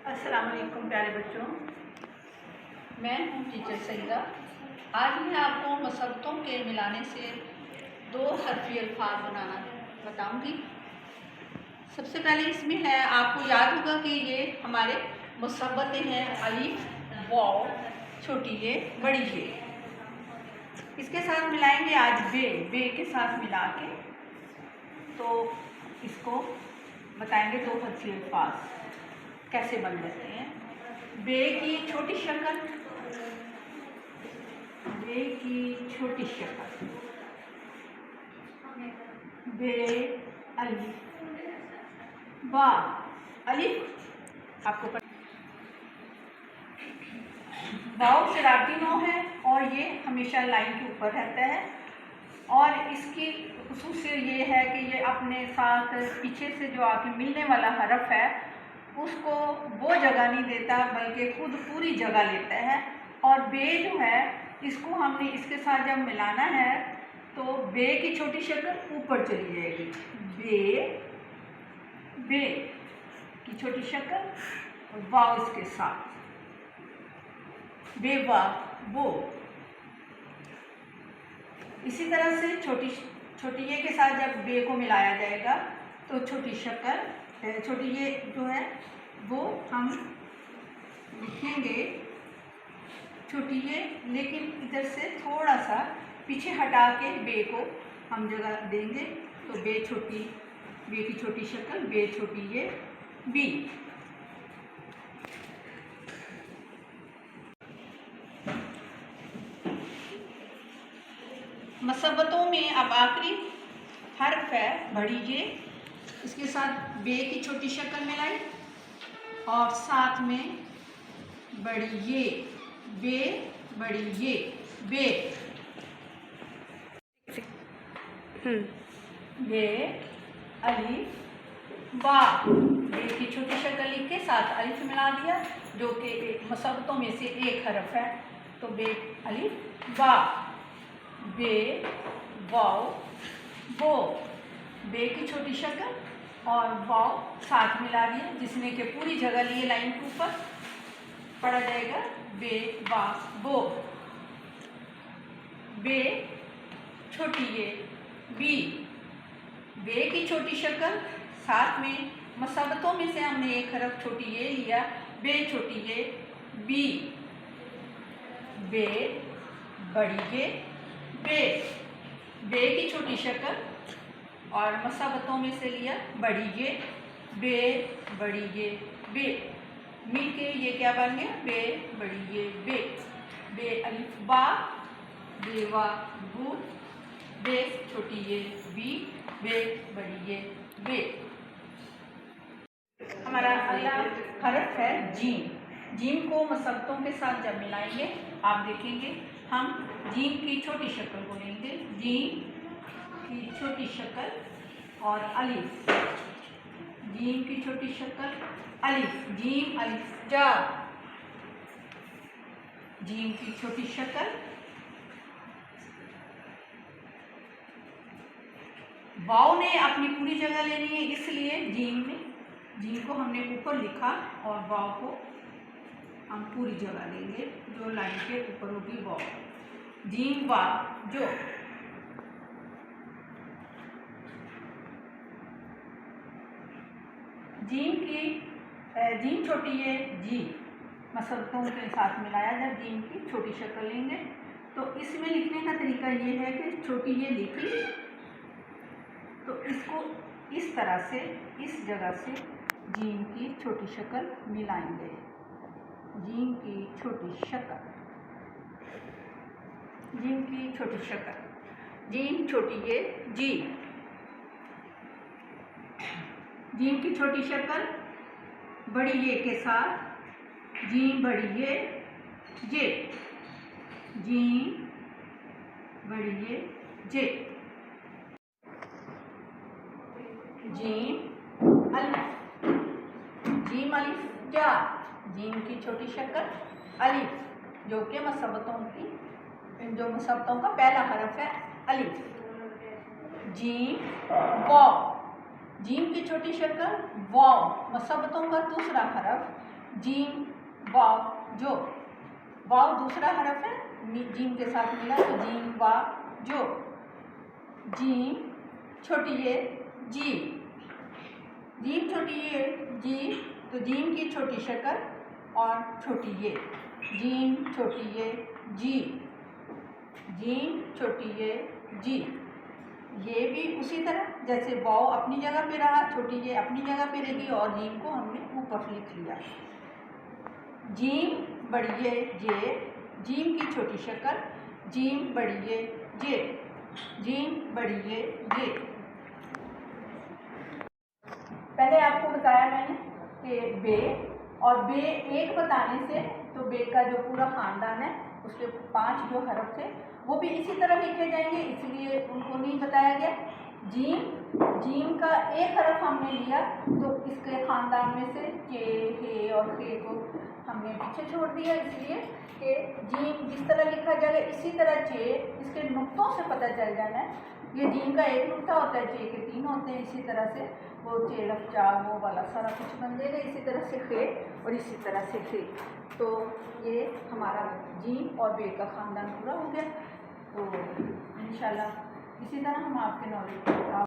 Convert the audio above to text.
अस्सलाम वालेकुम प्यारे बच्चों, मैं हूँ टीचर सईदा। आज मैं आपको मसब्बतों के मिलाने से दो हरफी अल्फाज बनाना बताऊंगी। सबसे पहले इसमें है, आपको याद होगा कि ये हमारे मुसब्बतें हैं, अलिफ वाव, छोटी ये बड़ी ये। इसके साथ मिलाएंगे आज बे के साथ मिला के, तो इसको बताएंगे दो हरफी अल्फाज कैसे बन जाते हैं। बे की छोटी शक्ल, बे की छोटी शक्ल, बे अलिफ बा। अलिफ आपको पता, वाव शरारती नौ है और ये हमेशा लाइन के ऊपर रहता है, और इसकी खुसूसियत ये है कि ये अपने साथ पीछे से जो आके मिलने वाला हरफ है उसको वो जगह नहीं देता, बल्कि खुद पूरी जगह लेता है। और बे जो है, इसको हमने इसके साथ जब मिलाना है तो बे की छोटी शक्ल ऊपर चली जाएगी। बे की छोटी शक्ल, वाव इसके साथ, बेवा वो। इसी तरह से छोटी ये के साथ जब बे को मिलाया जाएगा तो छोटी शक्ल, छोटी ये जो है वो हम लिखेंगे छोटी ये, लेकिन इधर से थोड़ा सा पीछे हटा के बे को हम जगह देंगे, तो बे की छोटी शक्ल, बे छोटी ये बी। मसब्बतों में अब आखिरी हर्फ है बड़ी ये, इसके साथ बे की छोटी शक्ल मिलाई और साथ में बड़ी ये, बे बड़ी ये बे। बे अलिफ बा, बे की छोटी शक्ल लिख के साथ अलिफ मिला दिया, जो कि मसब्बतों में से एक हरफ है, तो बे अलिफ बा। बे वाव वो, बे की छोटी शक्ल और वाव साथ मिला दिया, जिसमें कि पूरी जगह लिए लाइन के ऊपर पढ़ा जाएगा बे वा वो। बे छोटी ये बी, बे की छोटी शक्ल, साथ में मसब्बतों में से हमने एक हरफ छोटी ये लिया, बे छोटी ये बी। बे बड़ी ये बे की छोटी शक्ल और मसब्बतों में से लिया बड़ी ये, बे बड़ी ये बे। मिल के ये क्या बन गया, बे बड़ी ये बे। बे अलिफ बा, बेवा बू, बे छोटी ये बी, बे बड़ी ये बे। हमारा अगला हरफ है जीम। जीम को मसब्बतों के साथ जब मिलाएंगे आप देखेंगे, हम जीम की छोटी शक्ल को लेंगे, जीम की छोटी शक्ल और अलिफ, जीम की छोटी शक्ल अलिफ, जीम अलिफ जा, जीम की छोटी शक्ल, वाव ने अपनी पूरी जगह लेनी है, इसलिए जीम को हमने ऊपर लिखा और वाव को हम पूरी जगह लेंगे, जो लाइन के ऊपर होगी वाव। जीम वा जो, जीम छोटी ये जी, मसब्बतों के साथ मिलाया जब जीम की छोटी शक्ल लेंगे, तो इसमें लिखने का तरीका ये है कि छोटी ये लिखी तो इसको इस तरह से, इस जगह से जीम की छोटी शक्ल मिलाएंगे, जीम की छोटी शक्ल, जीम की छोटी शक्ल, जीम छोटी ये जी, जीम की छोटी शक्ल बड़ी ये के साथ जीम बड़ी ये जे, जीम बड़ी ये जे। जीम अलिफ, जीम अलिफ जा, जीम की छोटी शक्ल अलिफ, जो कि मसब्बतों का पहला हरफ है अलिफ। जीम वाव, जीम की छोटी शक्ल वाव, मसब्बतों का दूसरा हरफ जीम वाव जो, वाव दूसरा हरफ है, जीम के साथ मिला तो जीम वाव जो। जीम छोटी ये जी, जीम छोटी ये जी, तो जीम की छोटी शक्ल और छोटी ये, जीम छोटी ये जी, जीम छोटी ये जी। ये भी उसी तरह जैसे वाव अपनी जगह पे रहा, छोटी ये अपनी जगह पे रहेगी और जीम को हमने ऊपर लिख लिया। जीम बड़ी ये जे, जीम की छोटी शक्ल, जीम बड़ी ये जे, जीम बड़ी ये जे। पहले आपको बताया मैंने कि बे, और बे एक बताने से तो बे का जो पूरा ख़ानदान है उसके 5 जो हरफ थे वो भी इसी तरह लिखे जाएंगे, इसलिए उनको नहीं बताया गया। जीम, जीम का एक हरफ हमने लिया तो इसके ख़ानदान में से के, हे और खे को हमने पीछे छोड़ दिया, इसलिए कि जीम जिस तरह लिखा जाएगा इसी तरह चे, इसके नुक्तों से पता चल जाना है। ये जीम का एक नुक्ता होता है, चे के 3 होते हैं, इसी तरह से वो चे रफ चा वो वाला सारा कुछ बन जाएगा। इसी तरह से खे और इसी तरह से खे, तो ये हमारा जीम और बे का ख़ानदान पूरा हो गया। तो इंशाल्लाह इसी तरह हम आपके नॉलेज